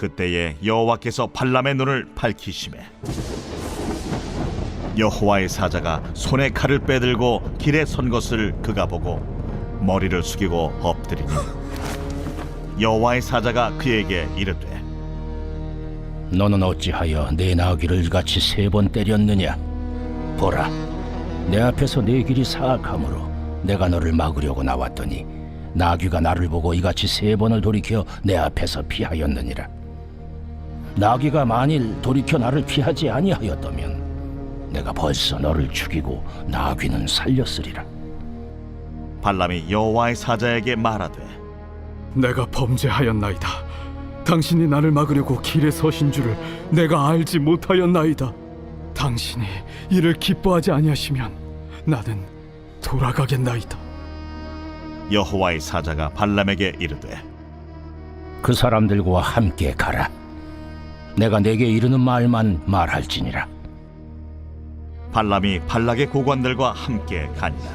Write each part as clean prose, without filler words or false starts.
그때에 여호와께서 발람의 눈을 밝히시매 여호와의 사자가 손에 칼을 빼들고 길에 선 것을 그가 보고 머리를 숙이고 엎드리니 여호와의 사자가 그에게 이르되 너는 어찌하여 내 나귀를 이같이 3번 때렸느냐? 보라, 내 앞에서 내 길이 사악하므로 내가 너를 막으려고 나왔더니 나귀가 나를 보고 이같이 3번을 돌이켜 내 앞에서 피하였느니라. 나귀가 만일 돌이켜 나를 피하지 아니하였다면 내가 벌써 너를 죽이고 나귀는 살렸으리라. 발람이 여호와의 사자에게 말하되 내가 범죄하였나이다. 당신이 나를 막으려고 길에 서신 줄을 내가 알지 못하였나이다. 당신이 이를 기뻐하지 아니하시면 나는 돌아가겠나이다. 여호와의 사자가 발람에게 이르되 그 사람들과 함께 가라. 내가 내게 이르는 말만 말할지니라. 발람이 발락의 고관들과 함께 가니라.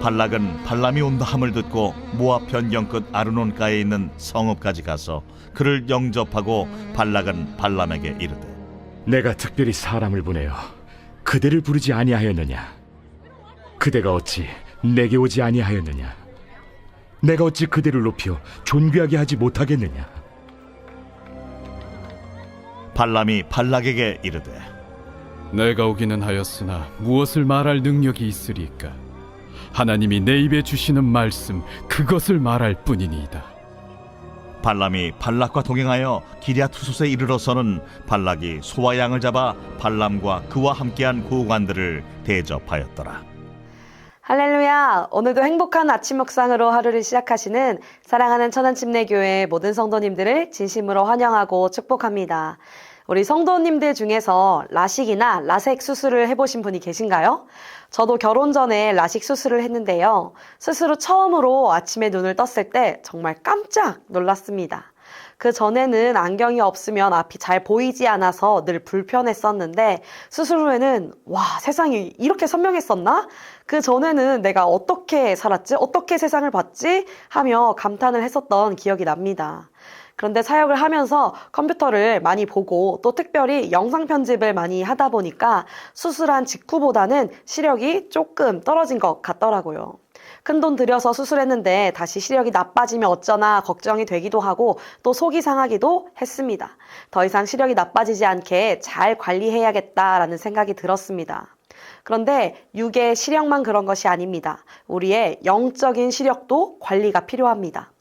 발락은 발람이 온다 함을 듣고 모압 변경 끝 아르논가에 있는 성읍까지 가서 그를 영접하고 발락은 발람에게 이르되 내가 특별히 사람을 보내어 그대를 부르지 아니하였느냐? 그대가 어찌 내게 오지 아니하였느냐? 내가 어찌 그대를 높여 존귀하게 하지 못하겠느냐? 발람이 발락에게 이르되 내가 오기는 하였으나 무엇을 말할 능력이 있으리까? 하나님이 내 입에 주시는 말씀 그것을 말할 뿐이니이다. 발람이 발락과 동행하여 기랴투솥에 이르러서는 발락이 소와 양을 잡아 발람과 그와 함께한 고관들을 대접하였더라. 할렐루야! 오늘도 행복한 아침 묵상으로 하루를 시작하시는 사랑하는 천안침례교회 모든 성도님들을 진심으로 환영하고 축복합니다. 우리 성도님들 중에서 라식이나 라섹 수술을 해보신 분이 계신가요? 저도 결혼 전에 라식 수술을 했는데요. 스스로 처음으로 아침에 눈을 떴을 때 정말 깜짝 놀랐습니다. 그 전에는 안경이 없으면 앞이 잘 보이지 않아서 늘 불편했었는데 수술 후에는 와, 세상이 이렇게 선명했었나? 그 전에는 내가 어떻게 살았지? 어떻게 세상을 봤지? 하며 감탄을 했었던 기억이 납니다. 그런데 사역을 하면서 컴퓨터를 많이 보고 또 특별히 영상 편집을 많이 하다 보니까 수술한 직후보다는 시력이 조금 떨어진 것 같더라고요. 큰돈 들여서 수술했는데 다시 시력이 나빠지면 어쩌나 걱정이 되기도 하고 또 속이 상하기도 했습니다. 더 이상 시력이 나빠지지 않게 잘 관리해야겠다라는 생각이 들었습니다. 그런데 육의 시력만 그런 것이 아닙니다. 우리의 영적인 시력도 관리가 필요합니다.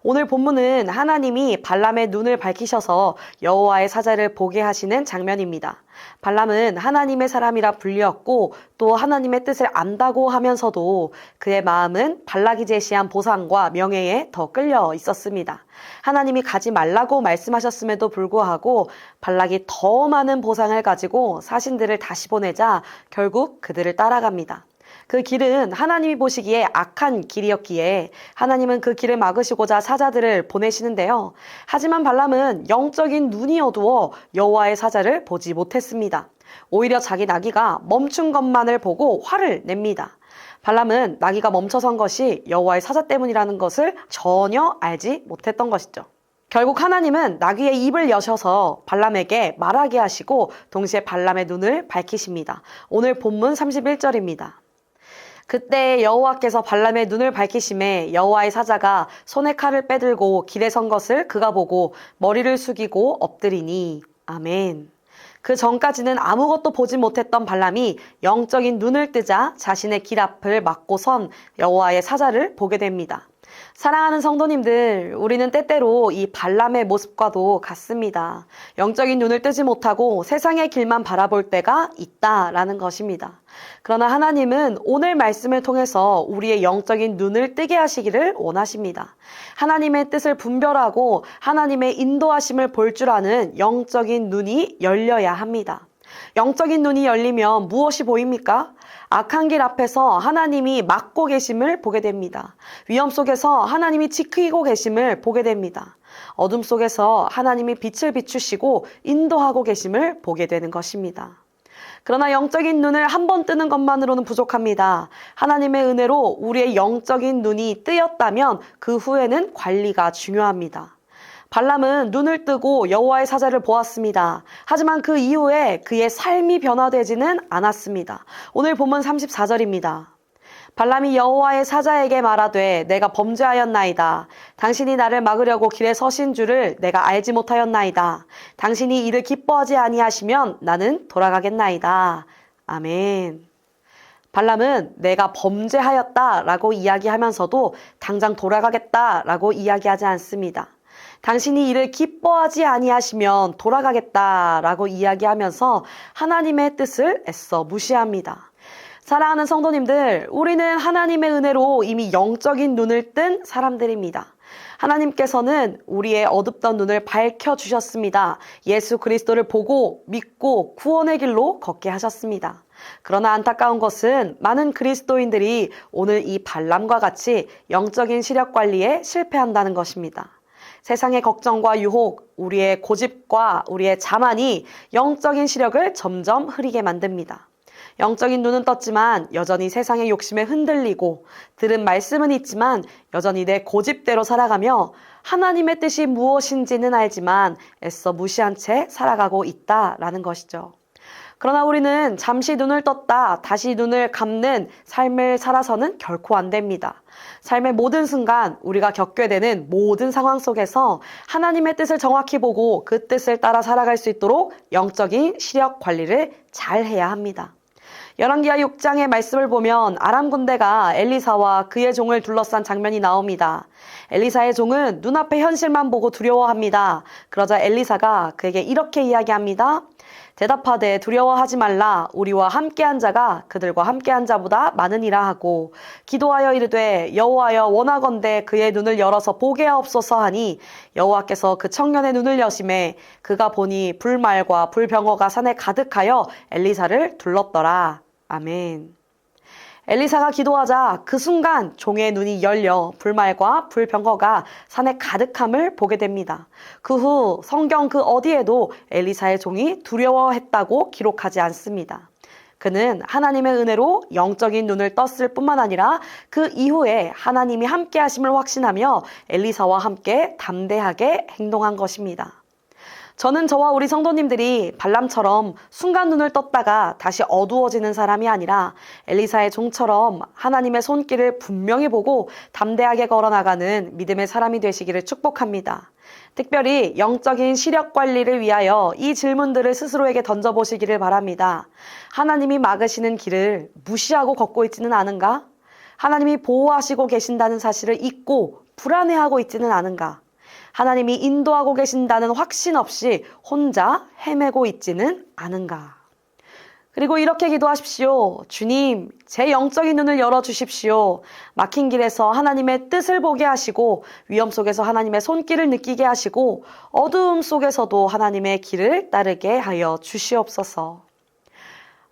오늘 본문은 하나님이 발람의 눈을 밝히셔서 여호와의 사자를 보게 하시는 장면입니다. 발람은 하나님의 사람이라 불리었고 또 하나님의 뜻을 안다고 하면서도 그의 마음은 발락이 제시한 보상과 명예에 더 끌려 있었습니다. 하나님이 가지 말라고 말씀하셨음에도 불구하고 발락이 더 많은 보상을 가지고 사신들을 다시 보내자 결국 그들을 따라갑니다. 그 길은 하나님이 보시기에 악한 길이었기에 하나님은 그 길을 막으시고자 사자들을 보내시는데요. 하지만 발람은 영적인 눈이 어두워 여호와의 사자를 보지 못했습니다. 오히려 자기 나귀가 멈춘 것만을 보고 화를 냅니다. 발람은 나귀가 멈춰선 것이 여호와의 사자 때문이라는 것을 전혀 알지 못했던 것이죠. 결국 하나님은 나귀의 입을 여셔서 발람에게 말하게 하시고 동시에 발람의 눈을 밝히십니다. 오늘 본문 31절입니다. 그때 여호와께서 발람의 눈을 밝히심에 여호와의 사자가 손에 칼을 빼들고 길에 선 것을 그가 보고 머리를 숙이고 엎드리니. 아멘. 그 전까지는 아무것도 보지 못했던 발람이 영적인 눈을 뜨자 자신의 길 앞을 막고 선 여호와의 사자를 보게 됩니다. 사랑하는 성도님들, 우리는 때때로 이 발람의 모습과도 같습니다. 영적인 눈을 뜨지 못하고 세상의 길만 바라볼 때가 있다라는 것입니다. 그러나 하나님은 오늘 말씀을 통해서 우리의 영적인 눈을 뜨게 하시기를 원하십니다. 하나님의 뜻을 분별하고 하나님의 인도하심을 볼 줄 아는 영적인 눈이 열려야 합니다. 영적인 눈이 열리면 무엇이 보입니까? 악한 길 앞에서 하나님이 막고 계심을 보게 됩니다. 위험 속에서 하나님이 지키고 계심을 보게 됩니다. 어둠 속에서 하나님이 빛을 비추시고 인도하고 계심을 보게 되는 것입니다. 그러나 영적인 눈을 한 번 뜨는 것만으로는 부족합니다. 하나님의 은혜로 우리의 영적인 눈이 뜨였다면 그 후에는 관리가 중요합니다. 발람은 눈을 뜨고 여호와의 사자를 보았습니다. 하지만 그 이후에 그의 삶이 변화되지는 않았습니다. 오늘 본문 34절입니다. 발람이 여호와의 사자에게 말하되 내가 범죄하였나이다. 당신이 나를 막으려고 길에 서신 줄을 내가 알지 못하였나이다. 당신이 이를 기뻐하지 아니하시면 나는 돌아가겠나이다. 아멘. 발람은 내가 범죄하였다라고 이야기하면서도 당장 돌아가겠다라고 이야기하지 않습니다. 당신이 이를 기뻐하지 아니하시면 돌아가겠다라고 이야기하면서 하나님의 뜻을 애써 무시합니다. 사랑하는 성도님들, 우리는 하나님의 은혜로 이미 영적인 눈을 뜬 사람들입니다. 하나님께서는 우리의 어둡던 눈을 밝혀주셨습니다. 예수 그리스도를 보고 믿고 구원의 길로 걷게 하셨습니다. 그러나 안타까운 것은 많은 그리스도인들이 오늘 이 발람과 같이 영적인 시력 관리에 실패한다는 것입니다. 세상의 걱정과 유혹, 우리의 고집과 우리의 자만이 영적인 시력을 점점 흐리게 만듭니다. 영적인 눈은 떴지만 여전히 세상의 욕심에 흔들리고 들은 말씀은 있지만 여전히 내 고집대로 살아가며 하나님의 뜻이 무엇인지는 알지만 애써 무시한 채 살아가고 있다라는 것이죠. 그러나 우리는 잠시 눈을 떴다 다시 눈을 감는 삶을 살아서는 결코 안 됩니다. 삶의 모든 순간 우리가 겪게 되는 모든 상황 속에서 하나님의 뜻을 정확히 보고 그 뜻을 따라 살아갈 수 있도록 영적인 시력 관리를 잘 해야 합니다. 열왕기하 6장의 말씀을 보면 아람 군대가 엘리사와 그의 종을 둘러싼 장면이 나옵니다. 엘리사의 종은 눈앞의 현실만 보고 두려워합니다. 그러자 엘리사가 그에게 이렇게 이야기합니다. 대답하되 두려워하지 말라. 우리와 함께한 자가 그들과 함께한 자보다 많으니라 하고 기도하여 이르되 여호와여 원하건대 그의 눈을 열어서 보게 하옵소서 하니 여호와께서 그 청년의 눈을 여심해 그가 보니 불말과 불병거가 산에 가득하여 엘리사를 둘렀더라. 아멘. 엘리사가 기도하자 그 순간 종의 눈이 열려 불말과 불병거가 산에 가득함을 보게 됩니다. 그 후 성경 그 어디에도 엘리사의 종이 두려워했다고 기록하지 않습니다. 그는 하나님의 은혜로 영적인 눈을 떴을 뿐만 아니라 그 이후에 하나님이 함께 하심을 확신하며 엘리사와 함께 담대하게 행동한 것입니다. 저는 저와 우리 성도님들이 발람처럼 순간 눈을 떴다가 다시 어두워지는 사람이 아니라 엘리사의 종처럼 하나님의 손길을 분명히 보고 담대하게 걸어나가는 믿음의 사람이 되시기를 축복합니다. 특별히 영적인 시력 관리를 위하여 이 질문들을 스스로에게 던져보시기를 바랍니다. 하나님이 막으시는 길을 무시하고 걷고 있지는 않은가? 하나님이 보호하시고 계신다는 사실을 잊고 불안해하고 있지는 않은가? 하나님이 인도하고 계신다는 확신 없이 혼자 헤매고 있지는 않은가? 그리고 이렇게 기도하십시오. 주님, 제 영적인 눈을 열어주십시오. 막힌 길에서 하나님의 뜻을 보게 하시고 위험 속에서 하나님의 손길을 느끼게 하시고 어두움 속에서도 하나님의 길을 따르게 하여 주시옵소서.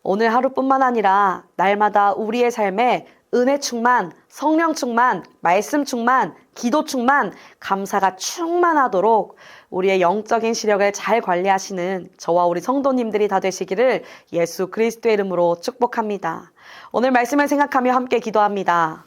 오늘 하루뿐만 아니라 날마다 우리의 삶에 은혜 충만, 성령 충만, 말씀 충만, 기도 충만, 감사가 충만하도록 우리의 영적인 시력을 잘 관리하시는 저와 우리 성도님들이 다 되시기를 예수 그리스도의 이름으로 축복합니다. 오늘 말씀을 생각하며 함께 기도합니다.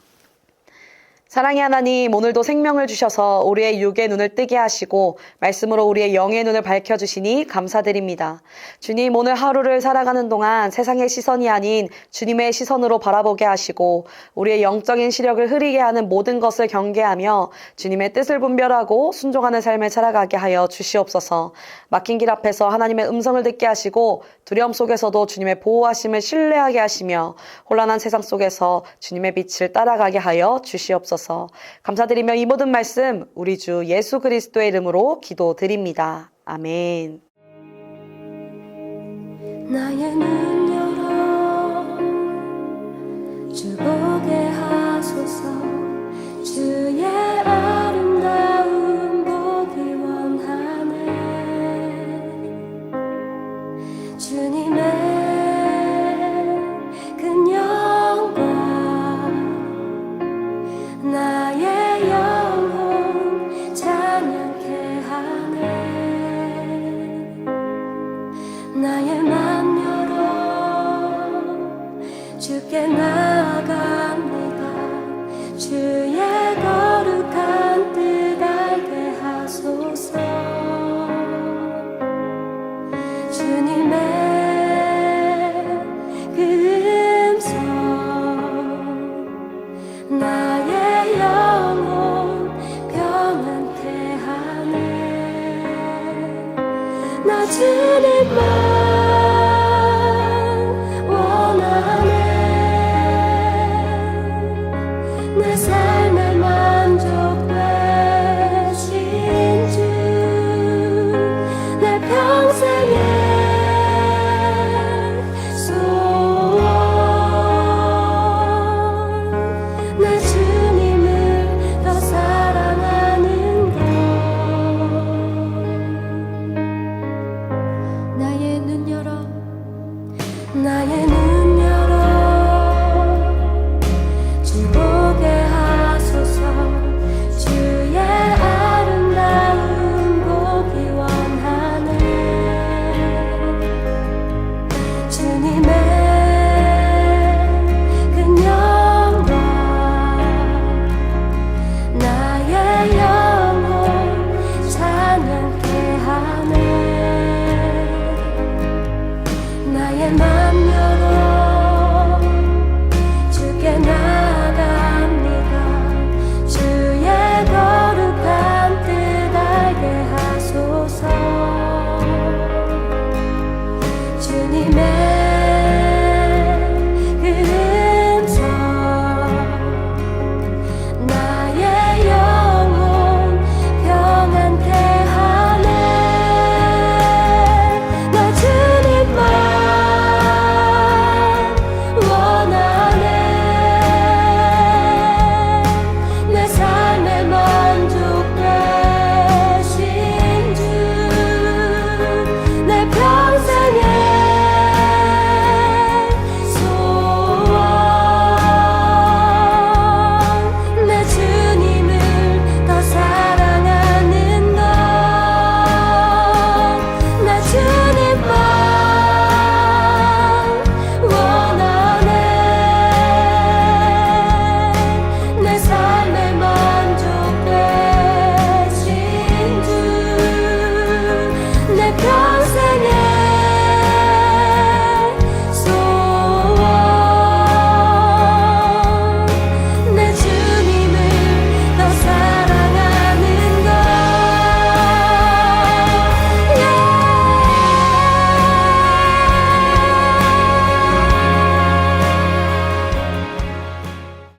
사랑의 하나님, 오늘도 생명을 주셔서 우리의 육의 눈을 뜨게 하시고 말씀으로 우리의 영의 눈을 밝혀주시니 감사드립니다. 주님, 오늘 하루를 살아가는 동안 세상의 시선이 아닌 주님의 시선으로 바라보게 하시고 우리의 영적인 시력을 흐리게 하는 모든 것을 경계하며 주님의 뜻을 분별하고 순종하는 삶을 살아가게 하여 주시옵소서. 막힌 길 앞에서 하나님의 음성을 듣게 하시고 두려움 속에서도 주님의 보호하심을 신뢰하게 하시며 혼란한 세상 속에서 주님의 빛을 따라가게 하여 주시옵소서. 감사드리며 이 모든 말씀 우리 주 예수 그리스도의 이름으로 기도드립니다. 아멘. 나의 눈 열어 주 보게